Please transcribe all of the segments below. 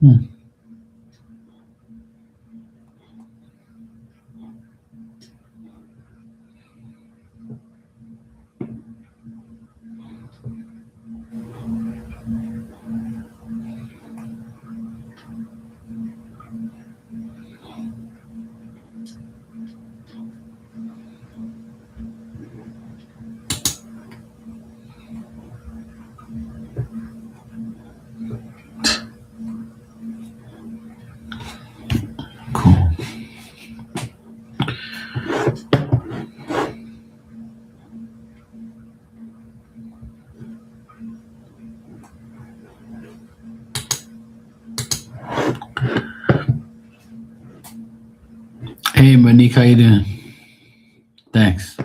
Hmm. Cool. Hey, Monique, how you doing? Thanks.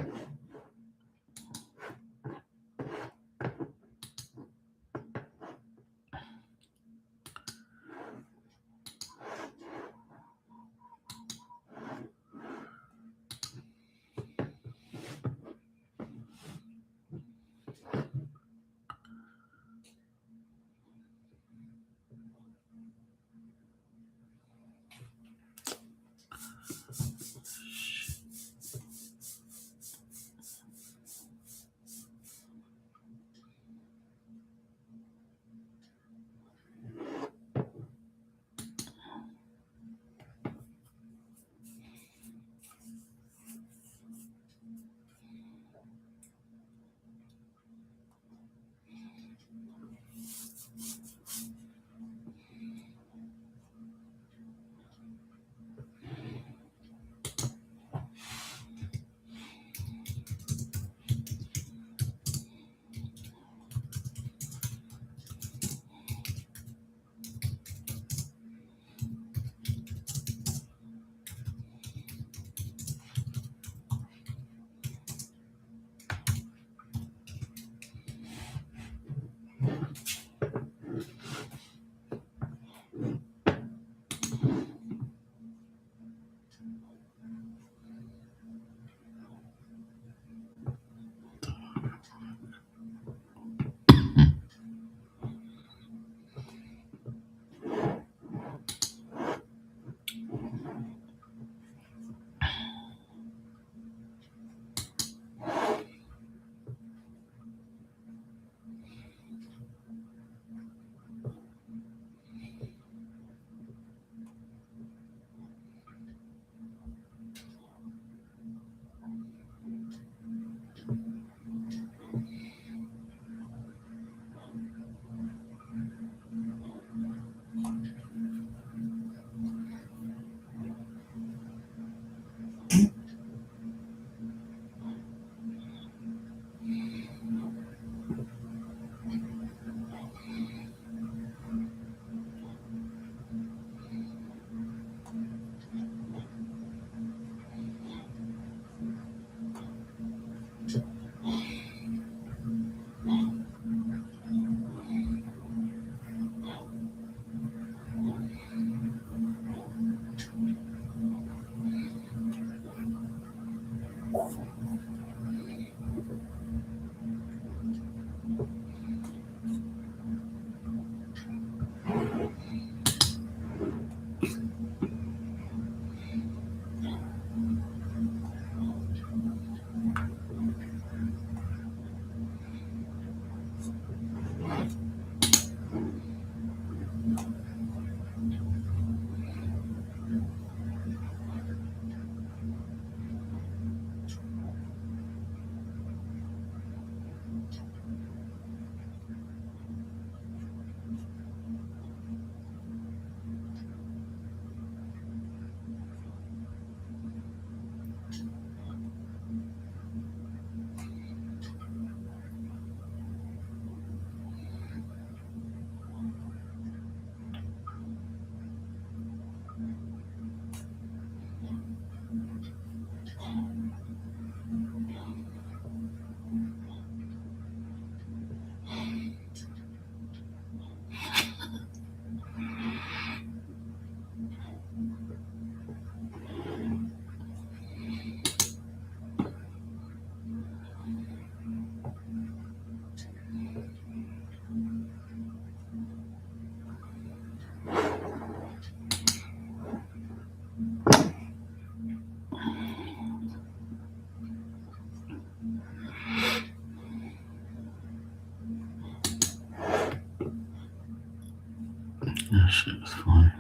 That shit was funny.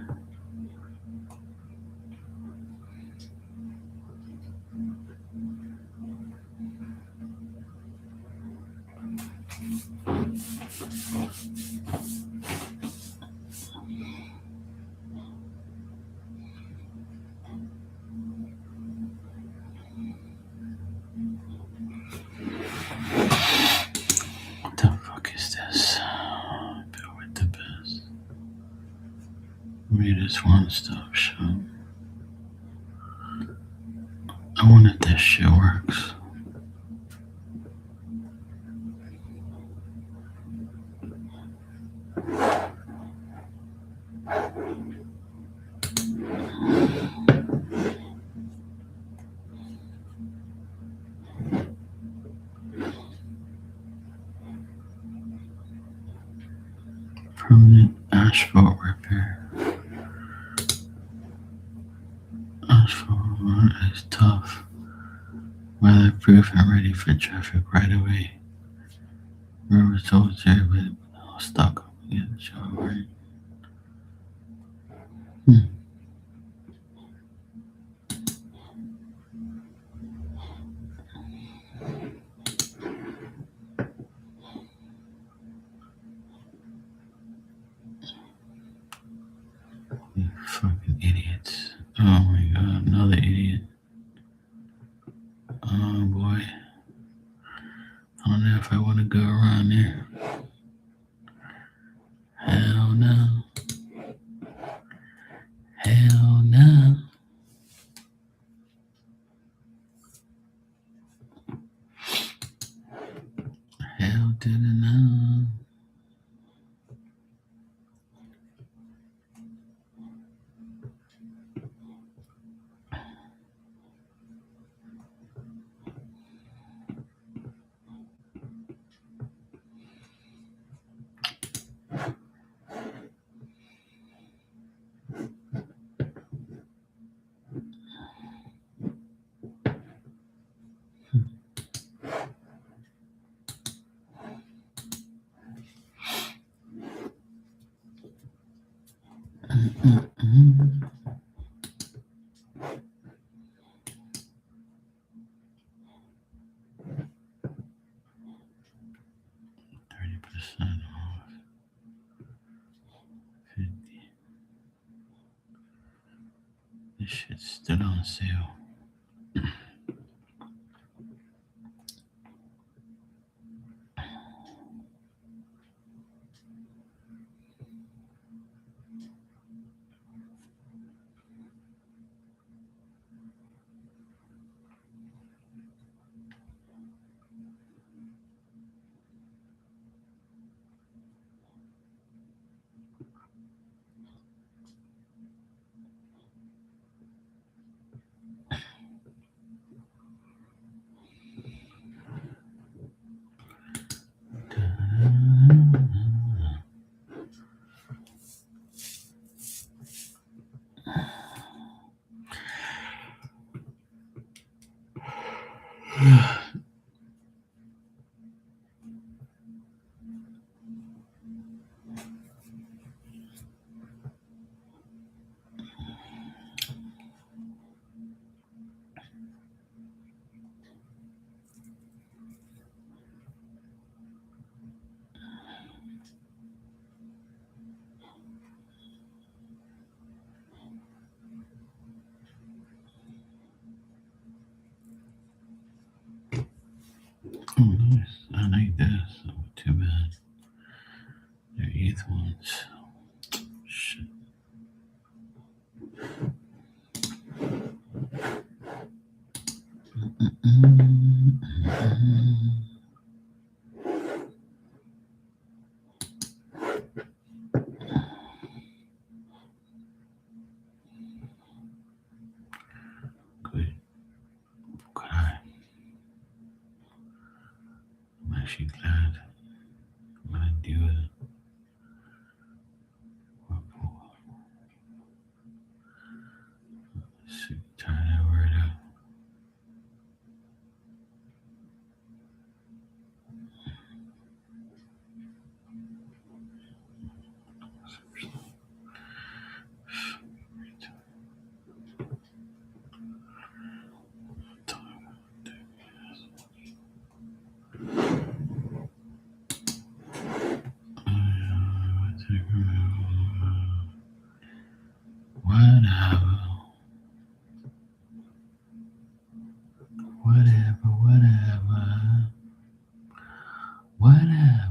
What the fuck is this? Bill with the best. Read this one-stop shop. I wonder if that shit works. Permanent asphalt repair. Asphalt is tough, weatherproof, and ready for traffic right away. River told everybody I'll stock up and get the job right. You fucking idiots. Oh my god, another idiot. Oh boy. I don't know if I want to go around there. Hell no. Hell no. Hell to the no. Mm-mm-mm. 30% off. 50. This shit's still on sale. Oh, nice. I like this. Oh, too bad. They're eighth ones. Shit. Mm-mm-mm. Good. God. I'm actually glad I'm gonna do it. Turn that word up. Whatever.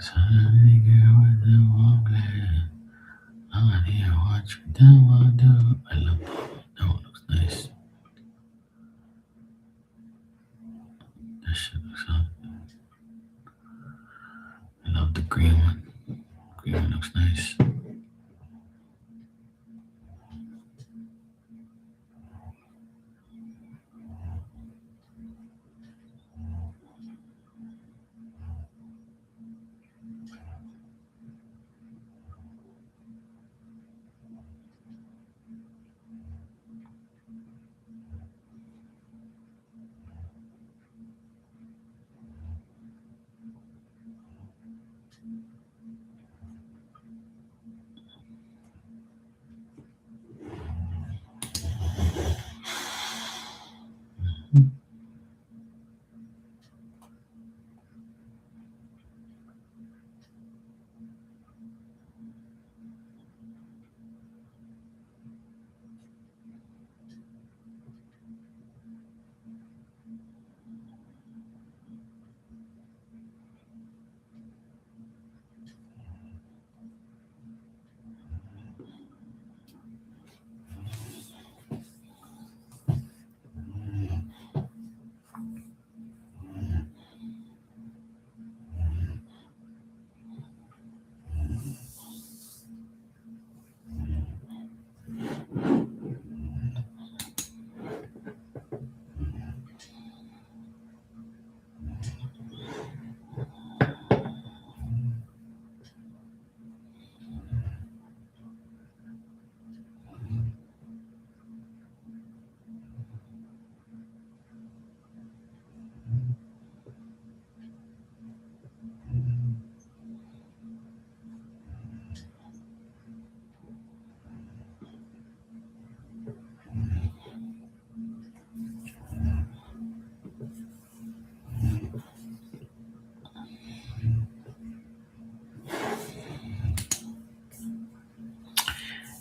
Sunny girl with the warm glare. I'm here watching them all do. I love that one looks nice. That shit looks hot. I love the green one. Green one looks nice.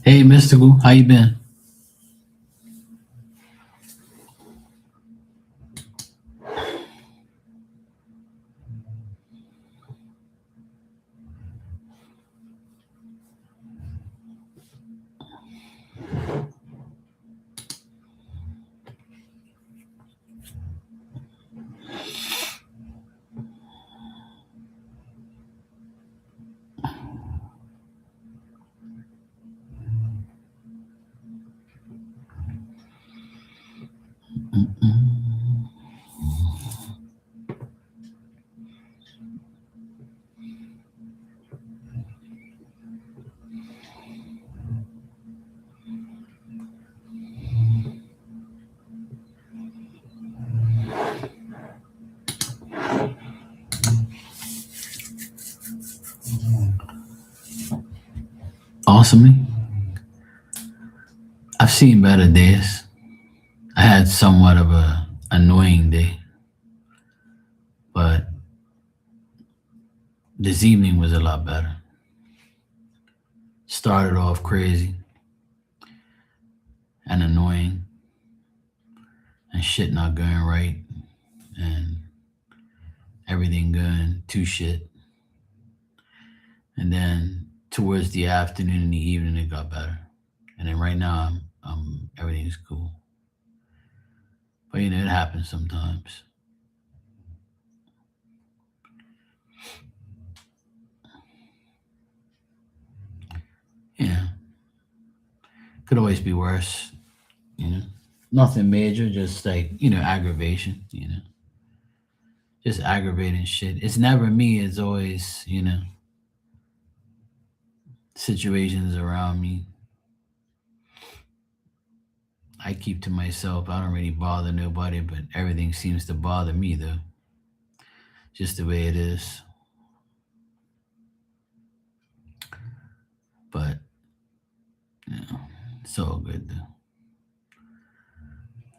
Hey, Mystical, how you been? Awesomely. I've seen better days. I had somewhat of a annoying day, but this evening was a lot better. Started off crazy and annoying and shit not going right and everything going to shit. And then towards the afternoon and the evening, it got better. And then right now, everything's cool. But you know, it happens sometimes. Could always be worse, you know. Nothing major, just like, aggravation, just aggravating shit. It's never me, it's always, situations around me. I keep to myself. I don't really bother nobody, but everything seems to bother me though. Just the way it is. But, it's all good though.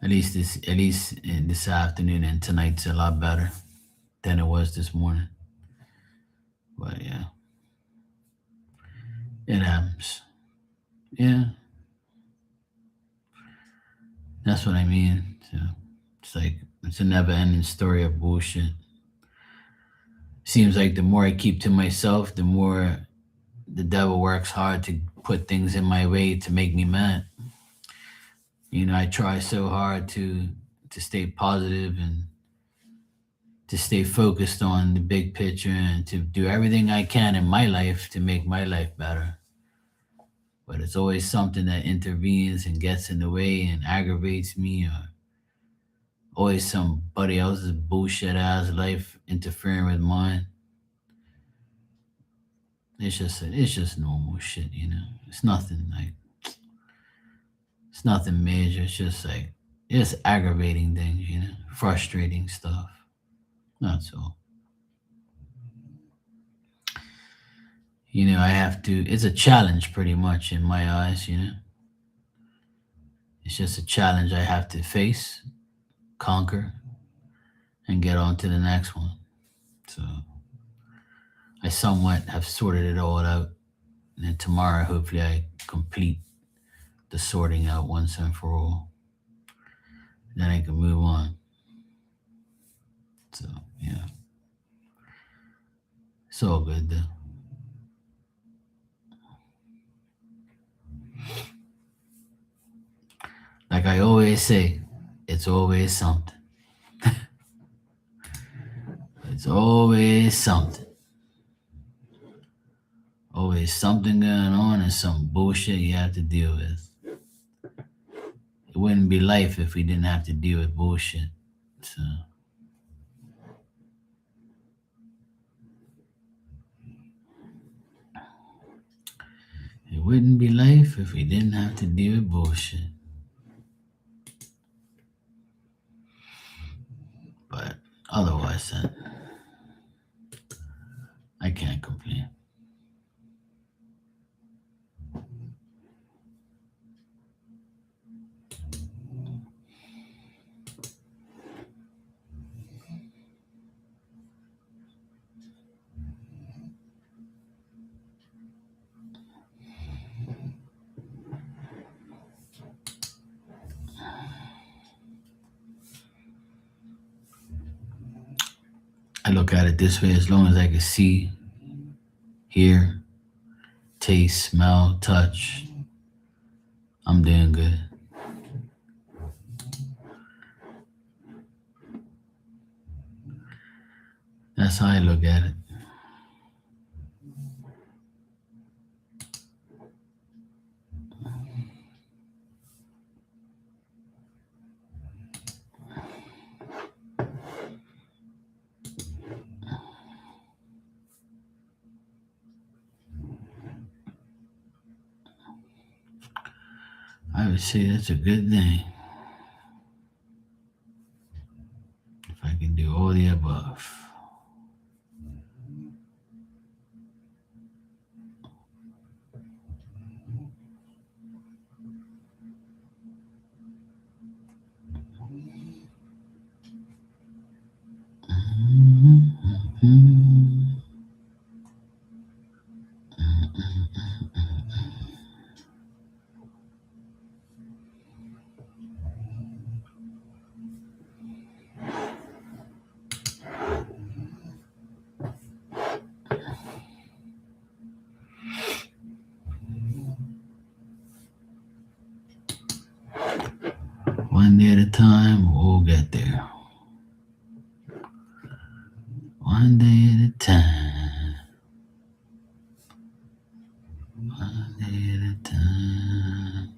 At least this afternoon and tonight's a lot better than it was this morning. But yeah, it happens. Yeah, that's what I mean. So it's like it's a never ending story of bullshit. Seems like the more I keep to myself, the more the devil works hard to put things in my way to make me mad. I try so hard to stay positive and to stay focused on the big picture and to do everything I can in my life to make my life better. But it's always something that intervenes and gets in the way and aggravates me, or always somebody else's bullshit ass life interfering with mine. It's just normal shit. It's nothing major. It's just like it's aggravating things, frustrating stuff. That's all. I have to. It's a challenge, pretty much, in my eyes. It's just a challenge I have to face, conquer, and get on to the next one. So I somewhat have sorted it all out. And then tomorrow, hopefully, I complete the sorting out once and for all. Then I can move on. So, yeah, it's all good, though. Like I always say, it's always something. It's always something. Always something going on and some bullshit you have to deal with. It wouldn't be life if we didn't have to deal with bullshit. So, it wouldn't be life if we didn't have to deal with bullshit. But otherwise, I can't complain. I look at it this way: as long as I can see, hear, taste, smell, touch, I'm doing good. That's how I look at it. I would say that's a good thing if I can do all the above. One day at a time, we'll get there. One day at a time. One day at a time.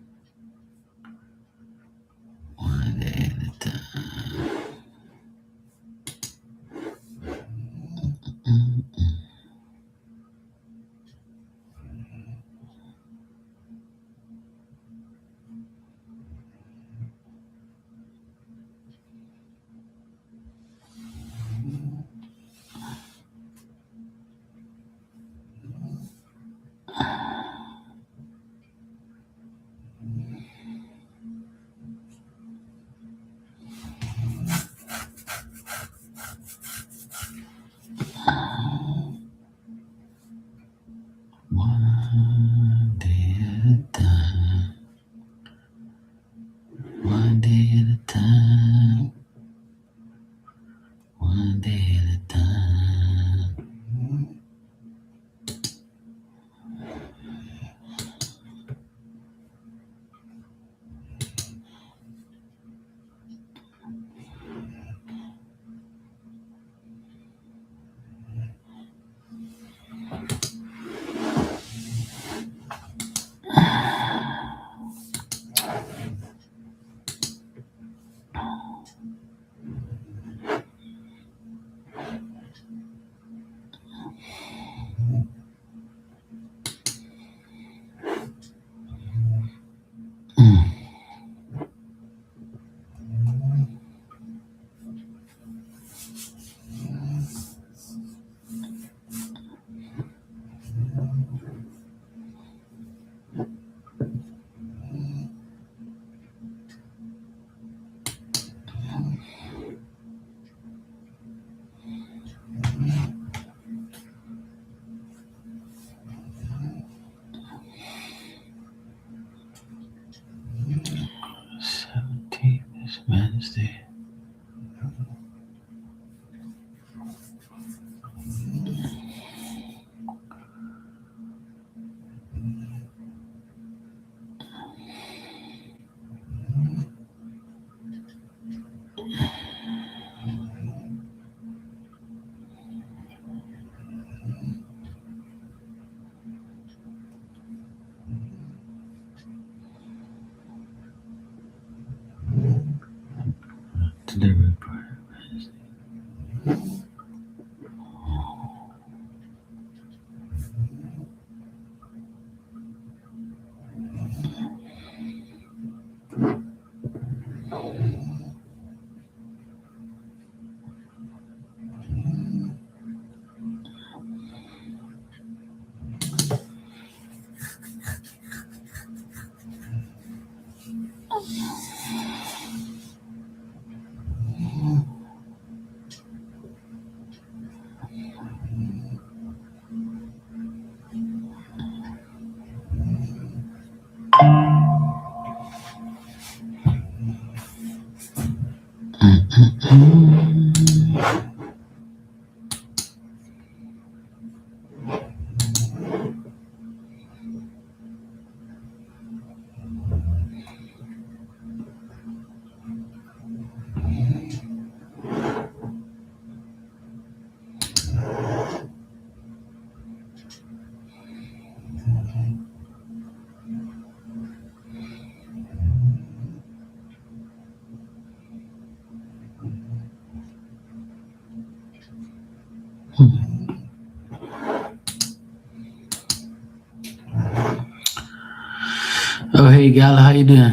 Oh, hey, Gala, how you doing?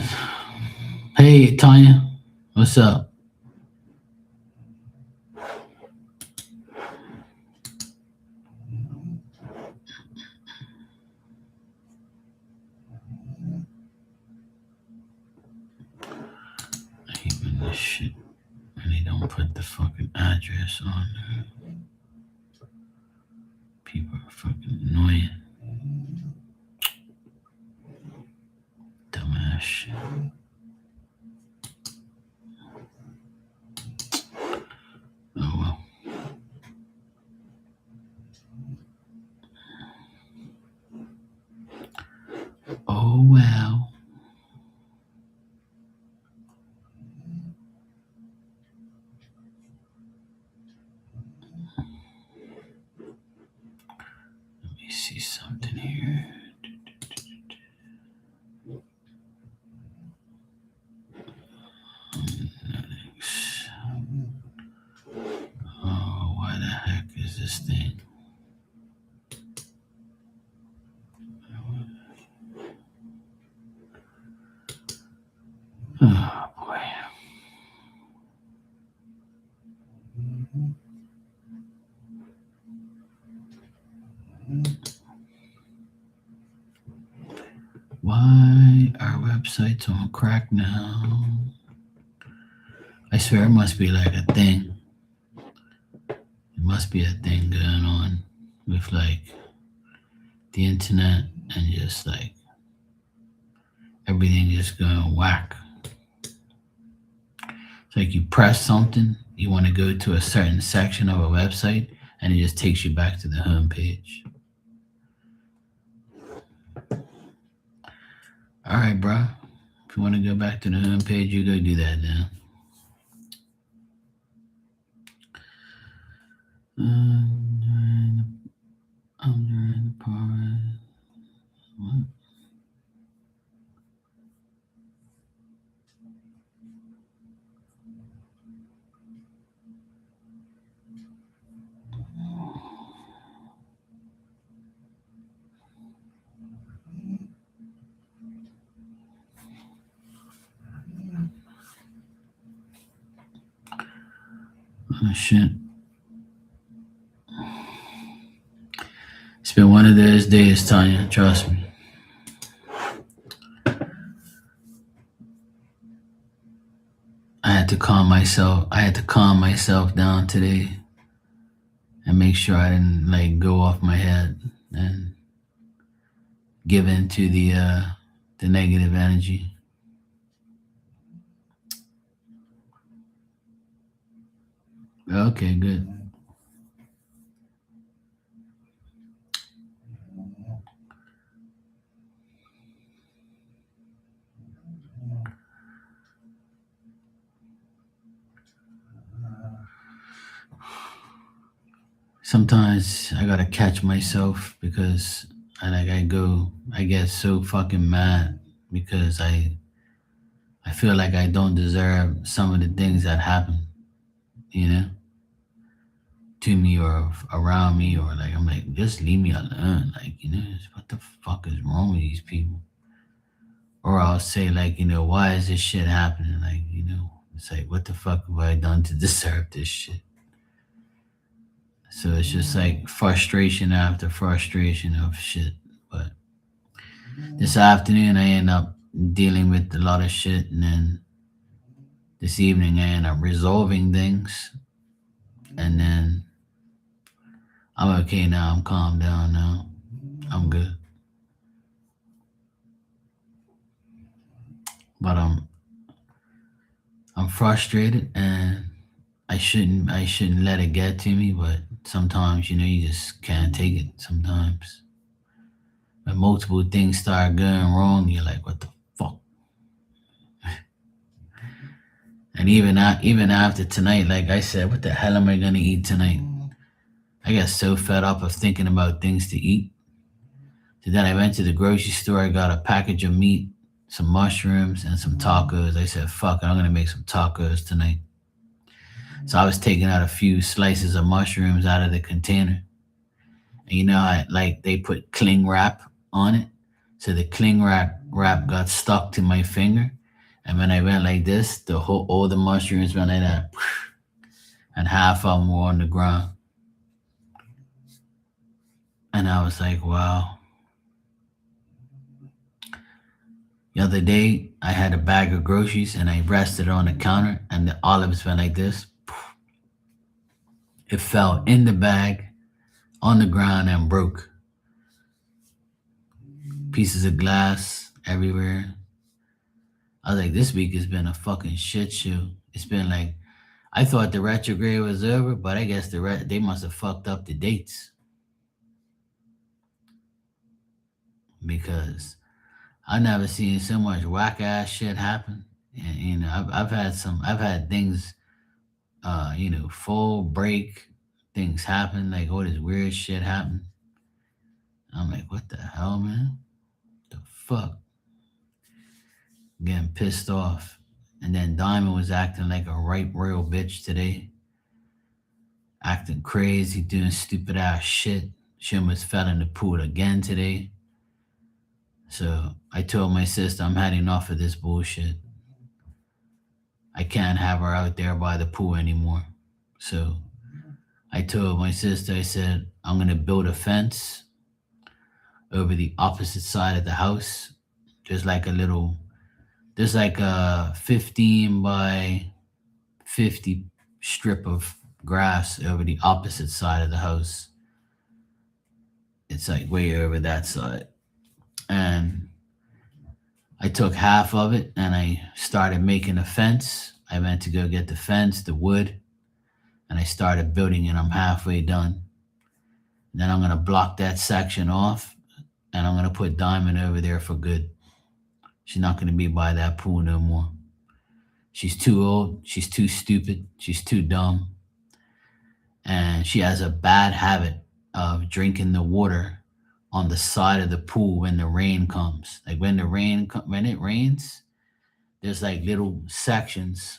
Hey, Tanya, what's up? I hate when this shit, when they don't put the fucking address on there. People are fucking annoying. Dumbass shit. Oh, well. Oh, well. Let me see something here. Oh, why the heck is this thing? Oh, boy. Why are websites on crack now? I swear it must be like a thing. It must be a thing going on with like the internet and just like everything just going whack. It's like you press something, you want to go to a certain section of a website, and it just takes you back to the home page. All right, bro. If you want to go back to the home page, you go do that now. I'm during the part. What? Oh, shit. It's been one of those days, Tanya. Trust me. I had to calm myself down today and make sure I didn't like go off my head and give in to the negative energy. Okay, good. Sometimes I gotta catch myself because I get so fucking mad because I I feel like I don't deserve some of the things that happen, you know, to me or around me, or like I'm like, just leave me alone. Like, what the fuck is wrong with these people? Or I'll say like, why is this shit happening? Like, it's like, what the fuck have I done to deserve this shit? So it's just like frustration after frustration of shit. But this afternoon I end up dealing with a lot of shit, and then this evening I end up resolving things, and then I'm okay now. I'm calmed down now. I'm good. But I'm frustrated, and I shouldn't let it get to me, but sometimes you just can't take it sometimes. When multiple things start going wrong, you're like, what the fuck? And even after tonight, like I said, what the hell am I gonna eat tonight? I got so fed up of thinking about things to eat. So then I went to the grocery store, I got a package of meat, some mushrooms, and some tacos. I said, fuck it, I'm gonna make some tacos tonight. So I was taking out a few slices of mushrooms out of the container. And like they put cling wrap on it. So the cling wrap got stuck to my finger. And when I went like this, all the mushrooms went like that. And half of them were on the ground. And I was like, wow. The other day, I had a bag of groceries and I rested it on the counter, and the olives went like this. It fell in the bag, on the ground, and broke. Pieces of glass everywhere. I was like, this week has been a fucking shit show. It's been like, I thought the retrograde was over, but I guess they must have fucked up the dates, because I never seen so much whack ass shit happen. And I've had things, full break, things happen, like all this weird shit happen. I'm like, what the hell, man? The fuck? Getting pissed off. And then Diamond was acting like a right royal bitch today, acting crazy, doing stupid ass shit. She almost fell in the pool again today. So I told my sister I'm had enough of this bullshit. I can't have her out there by the pool anymore. So I told my sister, I said, I'm going to build a fence over the opposite side of the house. There's like there's like a 15 by 50 strip of grass over the opposite side of the house. It's like way over that side. And I took half of it and I started making a fence. I went to go get the fence, the wood, and I started building it. I'm halfway done. Then I'm going to block that section off, and I'm going to put Diamond over there for good. She's not going to be by that pool no more. She's too old. She's too stupid. She's too dumb. And she has a bad habit of drinking the water on the side of the pool when the rain comes. Like when it rains, there's like little sections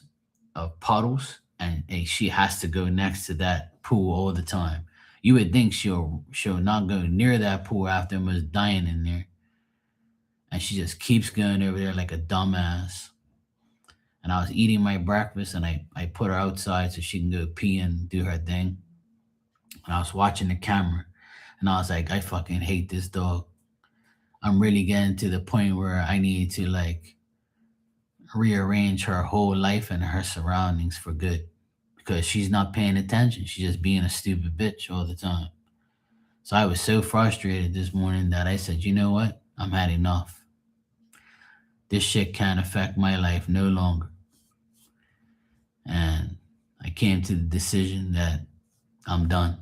of puddles, and she has to go next to that pool all the time. You would think she'll not go near that pool after almost dying in there, and she just keeps going over there like a dumbass. And I was eating my breakfast, and I put her outside so she can go pee and do her thing. And I was watching the camera, and I was like, I fucking hate this dog. I'm really getting to the point where I need to like rearrange her whole life and her surroundings for good, because she's not paying attention. She's just being a stupid bitch all the time. So I was so frustrated this morning that I said, you know what? I'm had enough. This shit can't affect my life no longer. And I came to the decision that I'm done.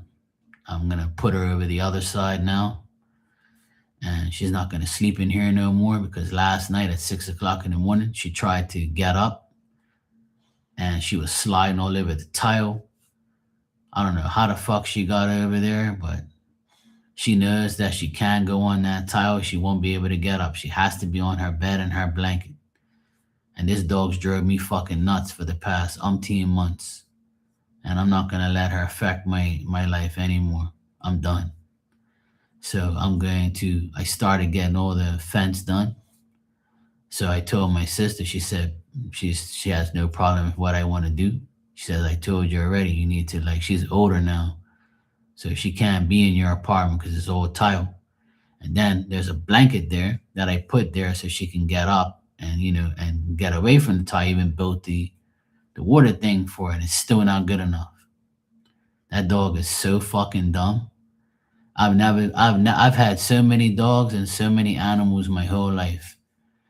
I'm going to put her over the other side now. And she's not going to sleep in here no more, because last night at 6 o'clock in the morning, she tried to get up and she was sliding all over the tile. I don't know how the fuck she got over there, but she knows that she can't go on that tile. She won't be able to get up. She has to be on her bed and her blanket. And this dog's drove me fucking nuts for the past umpteen months. And I'm not gonna let her affect my life anymore. I'm done. So I started getting all the fence done. So I told my sister, she said she has no problem with what I want to do. She says, I told you already, you need to, like, she's older now. So she can't be in your apartment because it's all tile. And then there's a blanket there that I put there so she can get up and, and get away from the tile. I even built the water thing for it. It's still not good enough. That dog is so fucking dumb. I've had so many dogs and so many animals my whole life,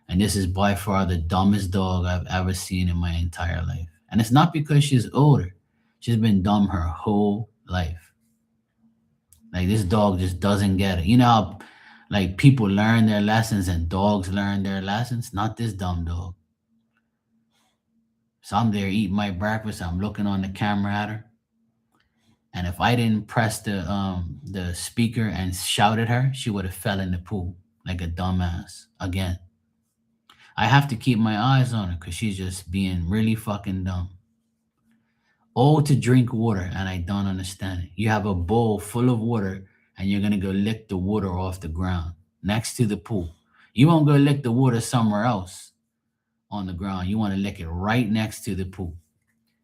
and this is by far the dumbest dog I've ever seen in my entire life. And it's not because she's older; she's been dumb her whole life. Like, this dog just doesn't get it. You know how, like, people learn their lessons and dogs learn their lessons? Not this dumb dog. So I'm there eating my breakfast. I'm looking on the camera at her. And if I didn't press the speaker and shout at her, she would have fell in the pool like a dumbass again. I have to keep my eyes on her because she's just being really fucking dumb. All to drink water, and I don't understand it. You have a bowl full of water, and you're gonna go lick the water off the ground next to the pool. You won't go lick the water somewhere else on the ground. You want to lick it right next to the pool.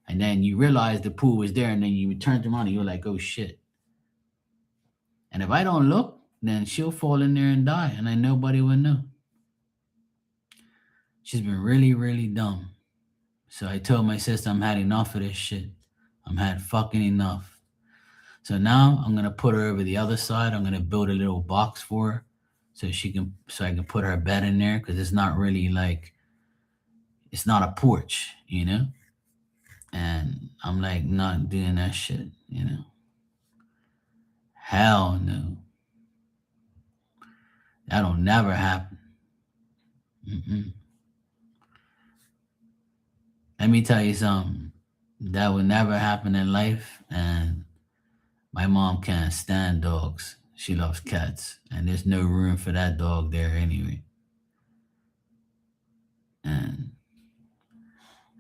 And then you realize the pool was there, and then you turned around and you're like, oh shit. And if I don't look, then she'll fall in there and die, and then nobody will know. She's been really, really dumb. So I told my sister I'm had enough of this shit. I'm had fucking enough. So now I'm gonna put her over the other side. I'm gonna build a little box for her so I can put her bed in there because it's not really like it's not a porch. And I'm like not doing that shit. Hell no. That'll never happen. Mm-mm. Let me tell you something. That would never happen in life. And my mom can't stand dogs. She loves cats. And there's no room for that dog there anyway. And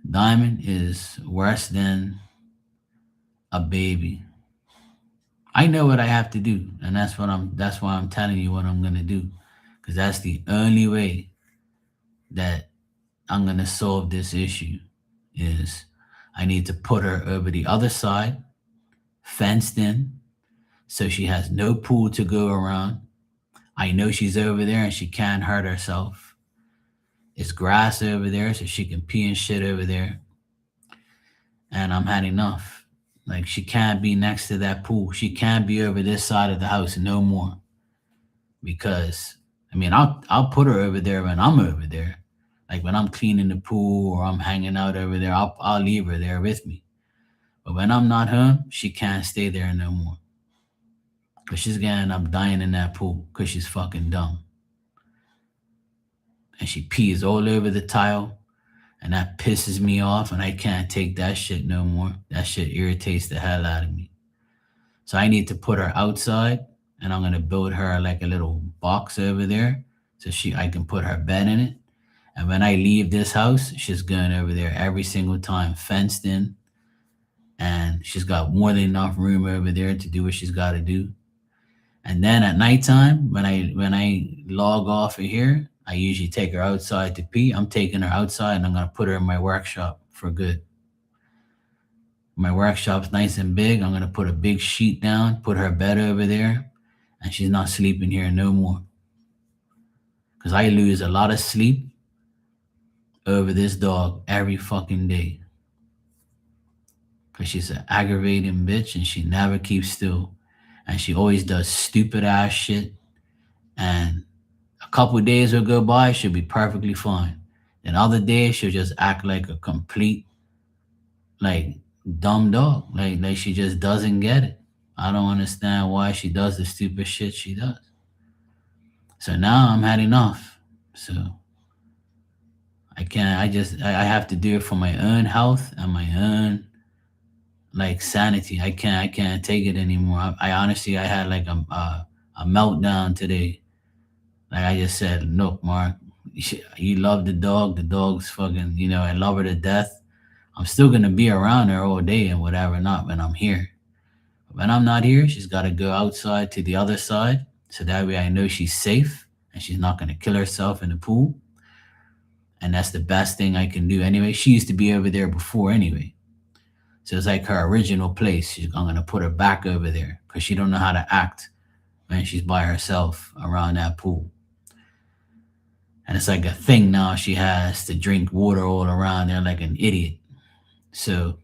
Diamond is worse than a baby. I know what I have to do, and that's why I'm telling you what I'm gonna do. Because that's the only way that I'm gonna solve this issue is I need to put her over the other side, fenced in, so she has no pool to go around. I know she's over there and she can't hurt herself. It's grass over there, so she can pee and shit over there. And I'm had enough. Like, she can't be next to that pool. She can't be over this side of the house no more. Because I mean, I'll put her over there when I'm over there. Like when I'm cleaning the pool or I'm hanging out over there, I'll leave her there with me. But when I'm not home, she can't stay there no more. Cause she's gonna end up dying in that pool because she's fucking dumb. And she pees all over the tile. And that pisses me off and I can't take that shit no more. That shit irritates the hell out of me. So I need to put her outside and I'm gonna build her like a little box over there so I can put her bed in it. And when I leave this house, she's going over there every single time, fenced in, and she's got more than enough room over there to do what she's got to do. And then at nighttime, when I log off of here, I usually take her outside to pee. I'm taking her outside and I'm gonna put her in my workshop for good. My workshop's nice and big. I'm gonna put a big sheet down, put her bed over there, and she's not sleeping here no more. Cause I lose a lot of sleep over this dog every fucking day. Cause she's an aggravating bitch and she never keeps still. And she always does stupid ass shit. And a couple of days will go by, she'll be perfectly fine. Then other days she'll just act like a complete like dumb dog. Like she just doesn't get it. I don't understand why she does the stupid shit she does. So now I'm had enough. So I can't I have to do it for my own health and my own like sanity. I can't take it anymore. I honestly I had like a meltdown today. Like I just said, look, Mark, you love the dog. The dog's fucking, I love her to death. I'm still gonna be around her all day and whatever, not when I'm here. When I'm not here, she's got to go outside to the other side, so that way I know she's safe and she's not gonna kill herself in the pool. And that's the best thing I can do. Anyway, she used to be over there before anyway, so it's like her original place. I'm gonna put her back over there because she don't know how to act when she's by herself around that pool. And it's like a thing now she has to drink water all around there like an idiot. So,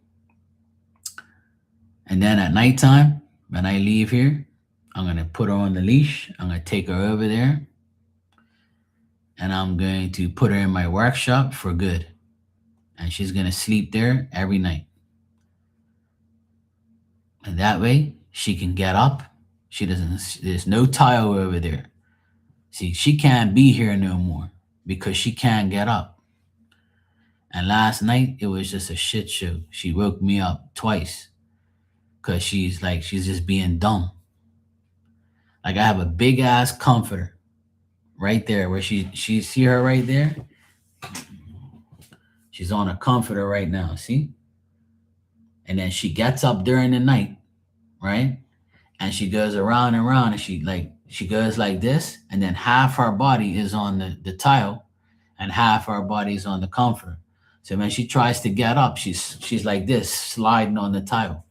and then at nighttime, when I leave here, I'm going to put her on the leash. I'm going to take her over there and I'm going to put her in my workshop for good. And she's going to sleep there every night. And that way she can get up. There's no tile over there. See, she can't be here no more because she can't get up. And last night, it was just a shit show. She woke me up twice because she's just being dumb. Like I have a big ass comforter right there where she see her right there. She's on a comforter right now, see? And then she gets up during the night, right? And she goes around and around and she goes like this, and then half her body is on the tile and half her body is on the comforter. So when she tries to get up, she's like this, sliding on the tile.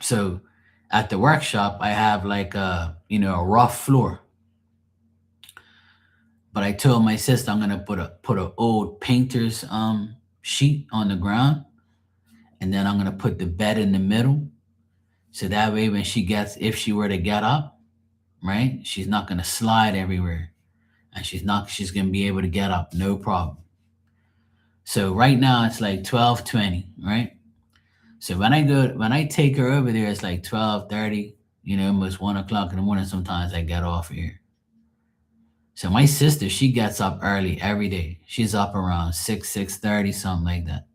So at the workshop, I have like a rough floor. But I told my sister I'm gonna put a old painter's sheet on the ground, and then I'm gonna put the bed in the middle. So that way when if she were to get up, right, she's not gonna slide everywhere. And she's gonna be able to get up, no problem. So right now it's like 12:20, right? So when I take her over there, it's like 12:30, almost 1 o'clock in the morning. Sometimes I get off here. So my sister, she gets up early every day. She's up around 6:30, something like that.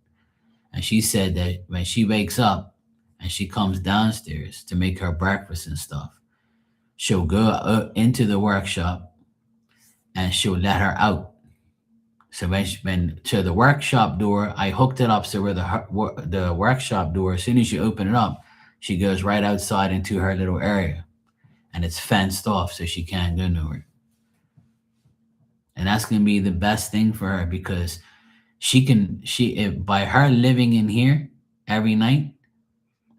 And she said that when she wakes up and she comes downstairs to make her breakfast and stuff, she'll go into the workshop and she'll let her out. So when to the workshop door, I hooked it up so where the workshop door, as soon as you open it up, she goes right outside into her little area, and it's fenced off so she can't go nowhere. And that's gonna be the best thing for her because by her living in here every night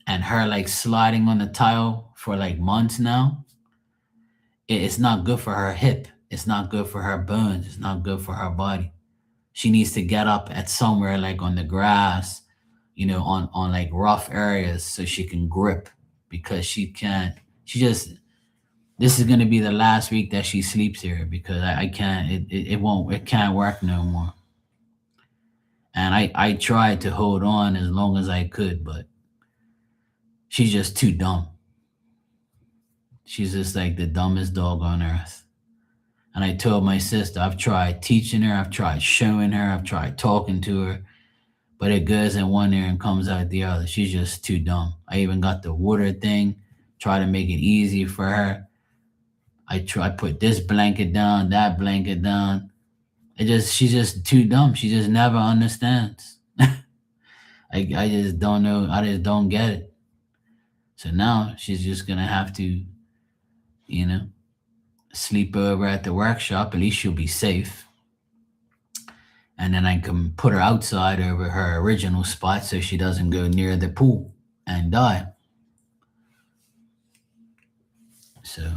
and her like sliding on the tile for like months now, it's not good for her hip. It's not good for her bones. It's not good for her body. She needs to get up at somewhere like on the grass, on like rough areas so she can grip because she can't. This is gonna be the last week that she sleeps here because I can't. It can't work no more. And I tried to hold on as long as I could, but she's just too dumb. She's just like the dumbest dog on earth. And I told my sister, I've tried teaching her, I've tried showing her, I've tried talking to her, but it goes in one ear and comes out the other. She's just too dumb. I even got the water thing, try to make it easy for her. I put this blanket down, that blanket down. She's just too dumb. She just never understands. I just don't know. I just don't get it. So now she's just gonna have to, you know, sleep over at the workshop. At least she'll be safe. And then I can put her outside over her original spot so she doesn't go near the pool and die. So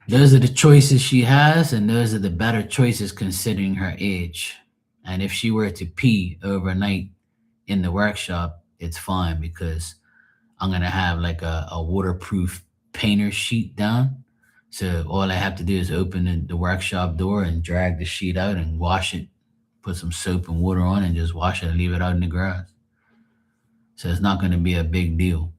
those are the choices she has, and those are the better choices considering her age. And if she were to pee overnight in the workshop, it's fine because I'm gonna have like a waterproof painter sheet down. So all I have to do is open the workshop door and drag the sheet out and wash it, put some soap and water on and just wash it and leave it out in the grass. So it's not gonna be a big deal.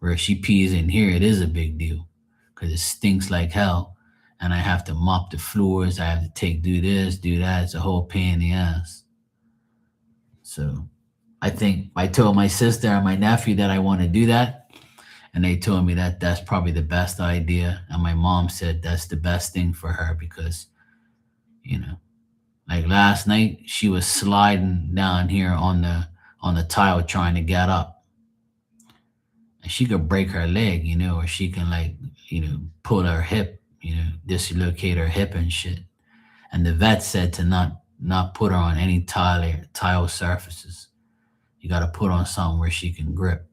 Where if she pees in here, it is a big deal because it stinks like hell. And I have to mop the floors. I have to do this, do that. It's a whole pain in the ass. So I think I told my sister and my nephew that I want to do that. And they told me that that's probably the best idea. And my mom said that's the best thing for her because, you know, like last night she was sliding down here on the tile trying to get up. And she could break her leg, or she can like, pull her hip, dislocate her hip and shit. And the vet said to not put her on any tile surfaces. You got to put on something where she can grip.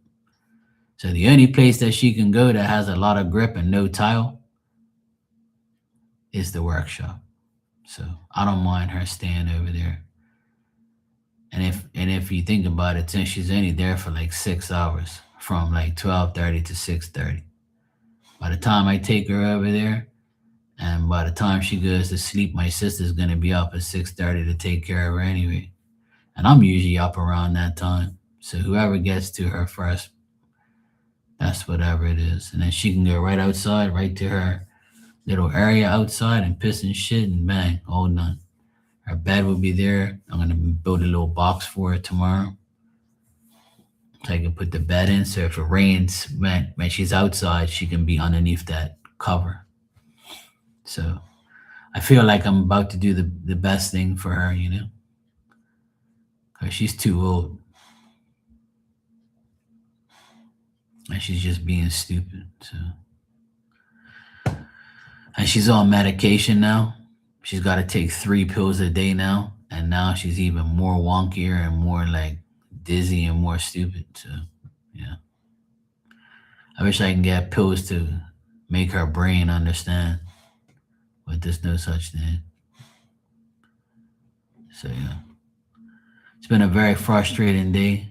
So the only place that she can go that has a lot of grip and no tile is the workshop. So I don't mind her staying over there. And if you think about it, since she's only there for like 6 hours, from like 12:30 to 6:30. By the time I take her over there, and by the time she goes to sleep, my sister's gonna be up at 6:30 to take care of her anyway. And I'm usually up around that time. So whoever gets to her first, that's whatever it is. And then she can go right outside, right to her little area outside and piss and shit and bang, all done. Her bed will be there. I'm gonna build a little box for her tomorrow. So I can put the bed in. So if it rains when she's outside, she can be underneath that cover. So I feel like I'm about to do the best thing for her, because she's too old and she's just being stupid. So, and she's on medication now. She's got to take 3 pills a day now, and now she's even more wonkier and more like dizzy and more stupid. So, yeah, I wish I can get pills to make her brain understand, but there's no such thing. So, yeah, it's been a very frustrating day.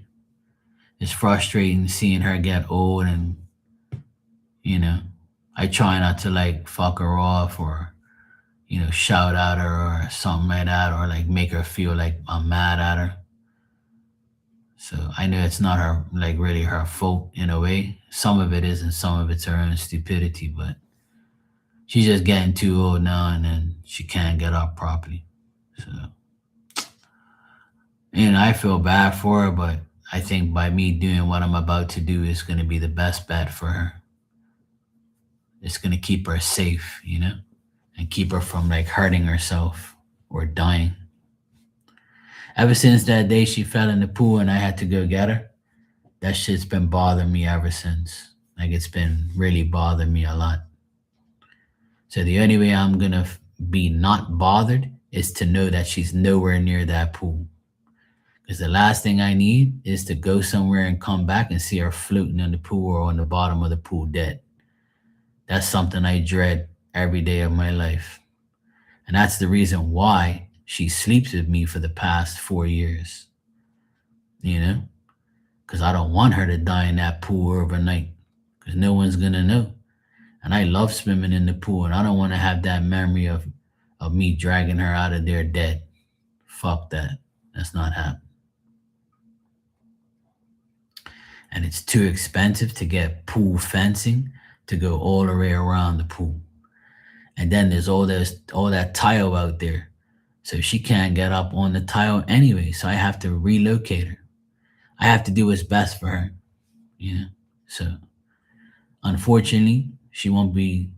It's frustrating seeing her get old, and you know, I try not to like fuck her off or shout at her or something like that, or like make her feel like I'm mad at her. So I know it's not her, like really her fault in a way. Some of it is, and some of it's her own stupidity. But she's just getting too old now, and then she can't get up properly. So, I feel bad for her, but I think by me doing what I'm about to do is going to be the best bet for her. It's going to keep her safe, and keep her from like hurting herself or dying. Ever since that day she fell in the pool and I had to go get her, that shit's been bothering me ever since. Like it's been really bothering me a lot. So the only way I'm gonna be not bothered is to know that she's nowhere near that pool. Because the last thing I need is to go somewhere and come back and see her floating in the pool or on the bottom of the pool dead. That's something I dread every day of my life. And that's the reason why she sleeps with me for the past 4 years, you know? Because I don't want her to die in that pool overnight, because no one's going to know. And I love swimming in the pool, and I don't want to have that memory of me dragging her out of there dead. Fuck that. That's not happening. And it's too expensive to get pool fencing to go all the way around the pool. And then there's all that tile out there. So she can't get up on the tile anyway. So I have to relocate her. I have to do what's best for her. So unfortunately, she won't be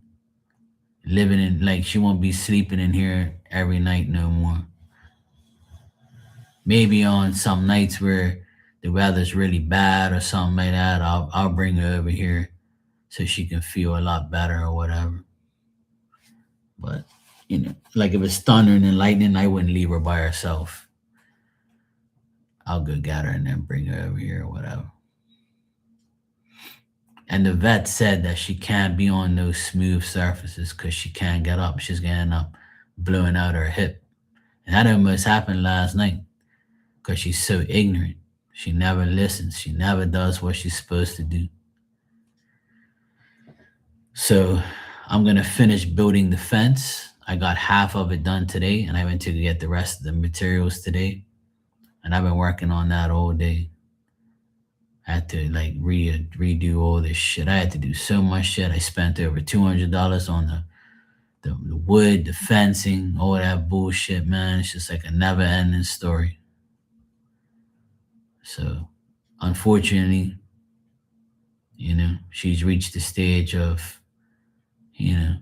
she won't be sleeping in here every night no more. Maybe on some nights where the weather's really bad or something like that, I'll bring her over here so she can feel a lot better or whatever. But like if it's thundering and lightning, I wouldn't leave her by herself. I'll go get her and then bring her over here or whatever. And the vet said that she can't be on those smooth surfaces because she can't get up. She's getting up, blowing out her hip. And that almost happened last night because she's so ignorant. She never listens. She never does what she's supposed to do. So I'm going to finish building the fence. I got half of it done today, and I went to get the rest of the materials today. And I've been working on that all day. I had to like redo all this shit. I had to do so much shit. I spent over $200 on the wood, the fencing, all that bullshit, man. It's just like a never ending story. So unfortunately, She's reached the stage of, you know,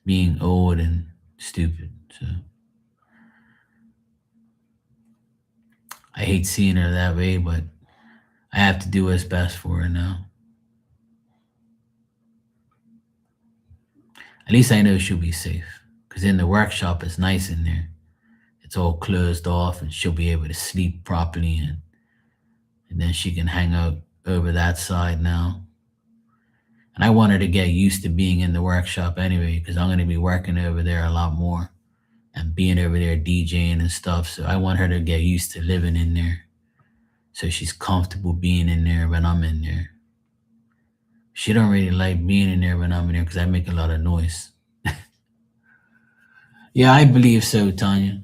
being old and stupid. So I hate seeing her that way, but I have to do what's best for her now. At least I know she'll be safe. Because in the workshop, it's nice in there. It's all closed off, and she'll be able to sleep properly, and then she can hang out over that side now. And I want her to get used to being in the workshop anyway, because I'm going to be working over there a lot more and being over there DJing and stuff. So I want her to get used to living in there, so she's comfortable being in there when I'm in there. She don't really like being in there when I'm in there because I make a lot of noise. Yeah, I believe so, Tanya.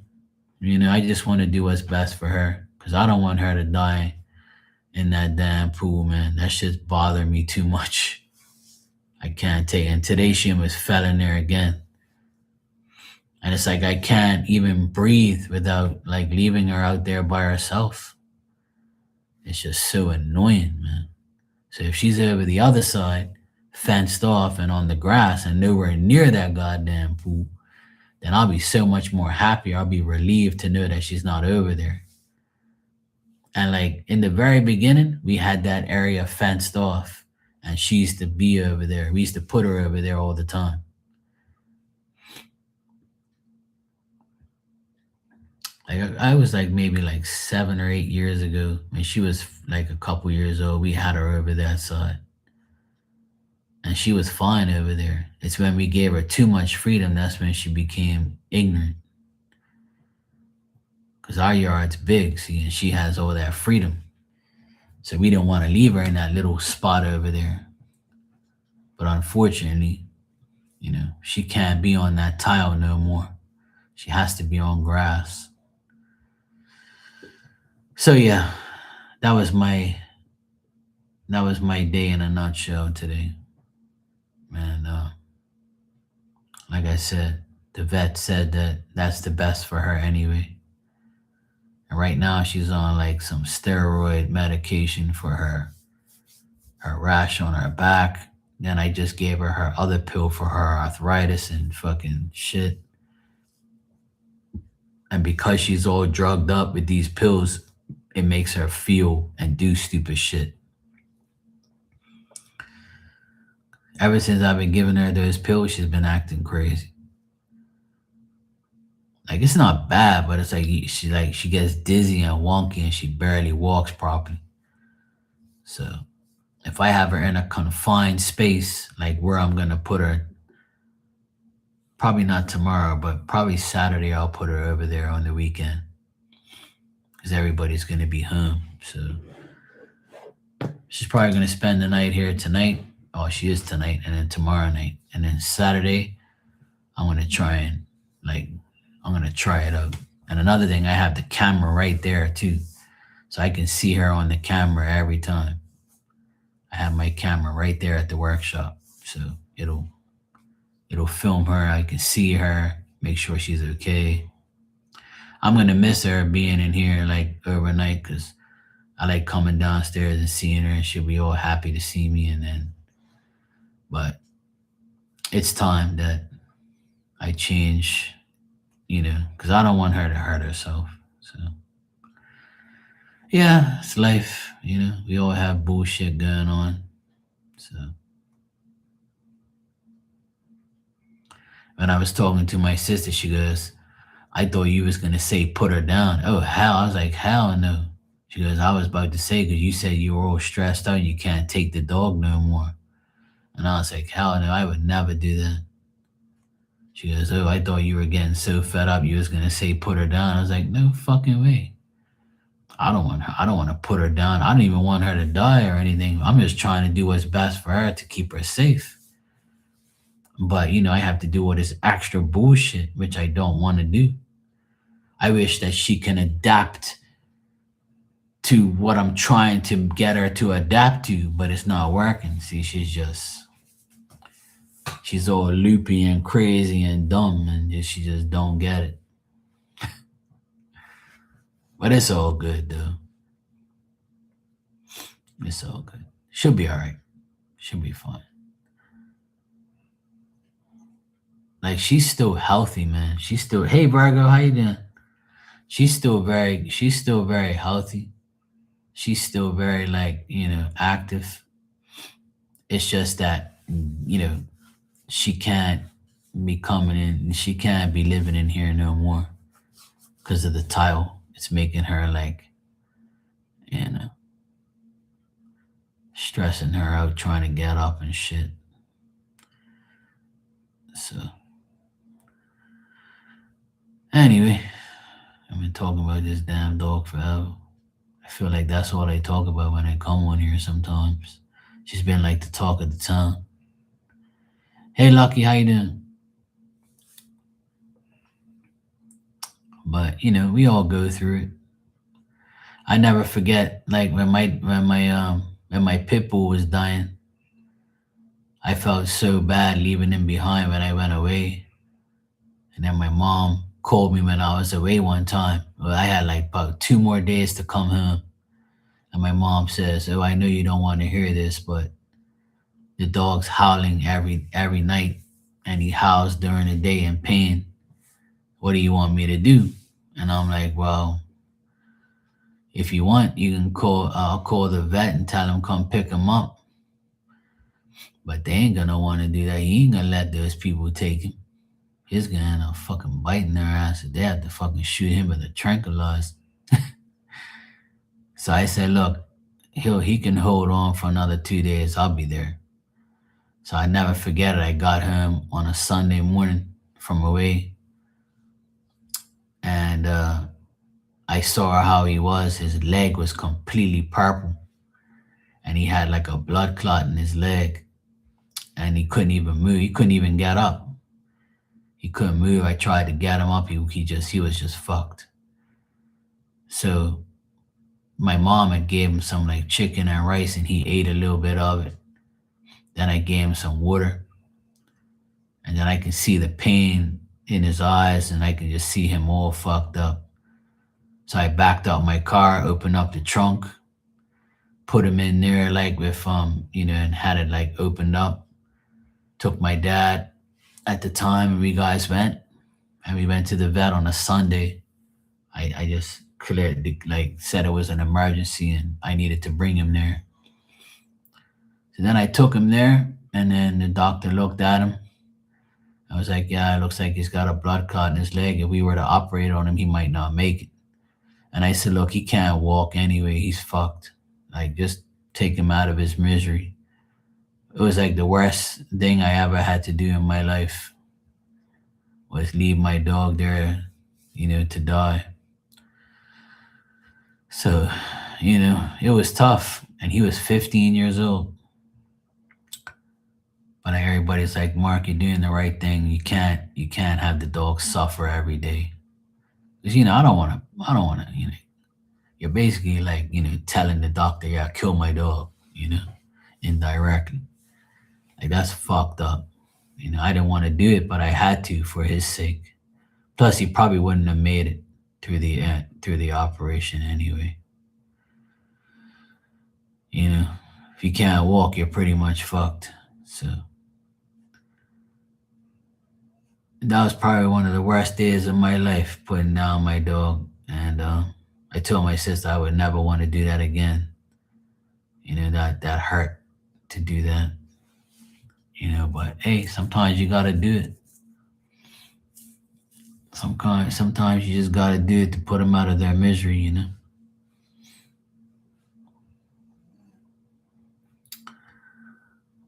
I just want to do what's best for her because I don't want her to die in that damn pool, man. That shit's bothering me too much. I can't take it. And today she almost fell in there again. And it's like I can't even breathe without like leaving her out there by herself. It's just so annoying, man. So if she's over the other side, fenced off and on the grass and nowhere near that goddamn pool, then I'll be so much more happy. I'll be relieved to know that she's not over there. And like in the very beginning, we had that area fenced off and she used to be over there. We used to put her over there all the time. Like I was like maybe like 7 or 8 years ago when she was like a couple years old. We had her over that side, and she was fine over there. It's when we gave her too much freedom that's when she became ignorant. Because our yard's big, see, and she has all that freedom. So we didn't want to leave her in that little spot over there. But unfortunately, she can't be on that tile no more. She has to be on grass. So yeah, that was my day in a nutshell today. And like I said, the vet said that that's the best for her anyway. And right now she's on like some steroid medication for her rash on her back. Then I just gave her other pill for her arthritis and fucking shit. And because she's all drugged up with these pills, it makes her feel and do stupid shit. Ever since I've been giving her those pills, she's been acting crazy. Like it's not bad, but it's like she gets dizzy and wonky and she barely walks properly. So if I have her in a confined space, like where I'm gonna put her, probably not tomorrow, but probably Saturday, I'll put her over there on the weekend because everybody's gonna be home. So she's probably gonna spend the night here tonight. Oh, she is tonight, and then tomorrow night, and then Saturday, I'm gonna try it out. And another thing, I have the camera right there too, so I can see her on the camera every time. I have my camera right there at the workshop, so it'll film her. I can see her, make sure she's okay. I'm gonna miss her being in here like overnight because I like coming downstairs and seeing her, and she'll be all happy to see me. But it's time that I change, because I don't want her to hurt herself. So yeah, it's life. We all have bullshit going on. So when I was talking to my sister, she goes, I thought you was gonna say put her down. Oh hell. I was like, hell no. She goes, I was about to say because you said you were all stressed out and you can't take the dog no more. And I was like, hell no, I would never do that. She goes, oh, I thought you were getting so fed up you was gonna say put her down. I was like, no fucking way. I don't want to put her down. I don't even want her to die or anything. I'm just trying to do what's best for her to keep her safe. But I have to do all this extra bullshit, which I don't want to do. I wish that she can adapt to what I'm trying to get her to adapt to, but it's not working. See, she's all loopy and crazy and dumb, and she just don't get it. But it's all good though. It's all good. She'll be all right. She'll be fine. Like she's still healthy, man. She's still. Hey Virgo, how you doing? She's still very healthy. She's still very like active. It's just that she can't be coming in. She can't be living in here no more because of the title. It's making her like you know stressing her out trying to get up and shit. So anyway, I've been talking about this damn dog forever. I feel like that's all I talk about when I come on here sometimes. She's been like the talk of the town. Hey Lucky, how you doing? But we all go through it. I never forget like when my pit bull was dying. I felt so bad leaving him behind when I went away. And then my mom called me when I was away one time. Well, I had like about 2 more days to come home. And my mom says, "Oh, I know you don't want to hear this, but the dog's howling every night and he howls during the day in pain. What do you want me to do?" And I'm like, "Well, if you want, you can I'll call the vet and tell him come pick him up. But they ain't gonna want to do that. He ain't gonna let those people take him. He's gonna end up fucking biting their ass. They have to fucking shoot him with a tranquilizer." So I said, "Look, he can hold on for another 2 days. I'll be there." So I never forget it. I got home on a Sunday morning from away, and I saw how he was. His leg was completely purple, and he had like a blood clot in his leg, and he couldn't even move. He couldn't even get up. He couldn't move. I tried to get him up. He was just fucked. So my mom had gave him some like chicken and rice, and he ate a little bit of it. Then I gave him some water, and then I can see the pain in his eyes, and I can just see him all fucked up. So I backed out my car, opened up the trunk, put him in there like with and had it like opened up. Took my dad at the time, and we guys went, and we went to the vet on a Sunday. I just cleared like said it was an emergency, and I needed to bring him there. So then I took him there, and then the doctor looked at him. I was like, "Yeah, it looks like he's got a blood clot in his leg. If we were to operate on him, he might not make it." And I said, "Look, he can't walk anyway. He's fucked. Like, just take him out of his misery." It was like the worst thing I ever had to do in my life was leave my dog there, to die. So, it was tough. And he was 15 years old. But everybody's like, "Mark, you're doing the right thing. You can't have the dog suffer every day." Because, I don't want to, you're basically like, telling the doctor, "Yeah, kill my dog," indirectly. Like that's fucked up. I didn't want to do it, but I had to for his sake. Plus, he probably wouldn't have made it through the operation anyway. If you can't walk, you're pretty much fucked. So that was probably one of the worst days of my life, putting down my dog. And I told my sister I would never want to do that again. That hurt to do that. But hey, sometimes you gotta do it. Sometimes you just gotta do it to put them out of their misery.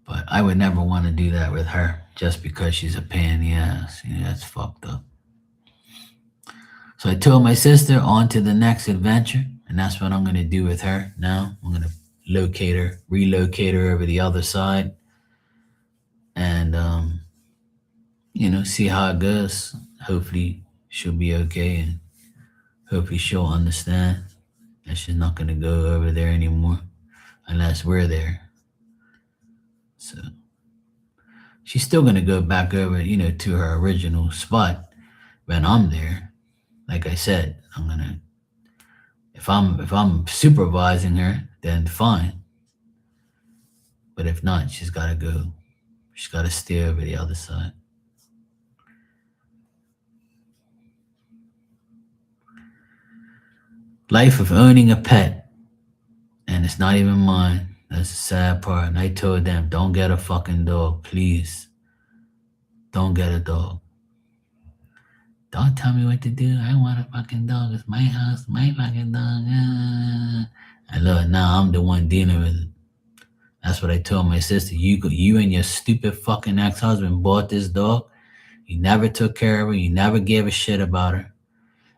But I would never want to do that with her just because she's a pain in the ass. That's fucked up. So I told my sister on to the next adventure, and that's what I'm gonna do with her now. I'm gonna relocate her over the other side, and see how it goes. Hopefully she'll be okay, and hopefully she'll understand that she's not gonna go over there anymore unless we're there. So she's still gonna go back over, to her original spot when I'm there. Like I said, I'm gonna if I'm supervising her, then fine. But if not, she's got to go. She's got to stay over the other side. Life of owning a pet, and it's not even mine. That's the sad part. And I told them, don't get a fucking dog, please. Don't get a dog. Don't tell me what to do. I want a fucking dog. It's my house, my fucking dog. And look, now I'm the one dealing with it. That's what I told my sister. You and your stupid fucking ex-husband bought this dog. You never took care of her. You never gave a shit about her.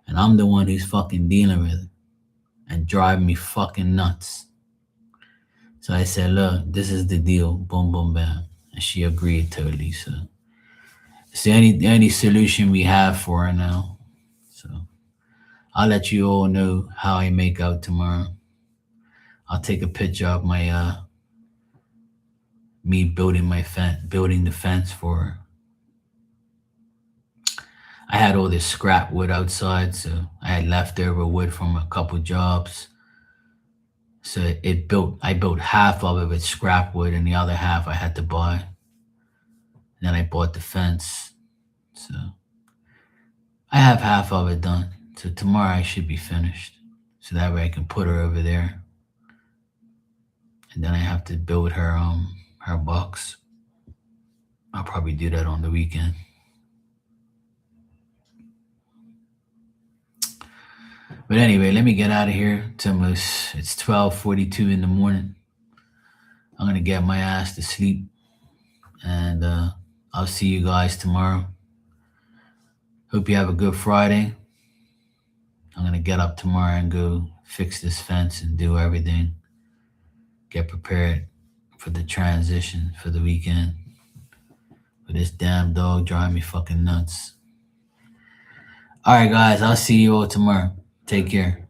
And I'm the one who's fucking dealing with it and driving me fucking nuts. So I said, look, this is the deal. Boom, boom, bam. And she agreed totally. So it's the only solution we have for her now. So I'll let you all know how I make out tomorrow. I'll take a picture of my me building the fence for her. I had all this scrap wood outside, so I had leftover wood from a couple jobs. So I built half of it with scrap wood, and the other half I had to buy. And then I bought the fence. So I have half of it done. So tomorrow I should be finished. So that way I can put her over there. And then I have to build her box. I'll probably do that on the weekend. But anyway, let me get out of here. It's 12:42 in the morning. I'm gonna get my ass to sleep, and I'll see you guys tomorrow. Hope you have a good Friday. I'm gonna get up tomorrow and go fix this fence and do everything. Get prepared for the transition for the weekend. But this damn dog driving me fucking nuts. All right, guys, I'll see you all tomorrow. Take care.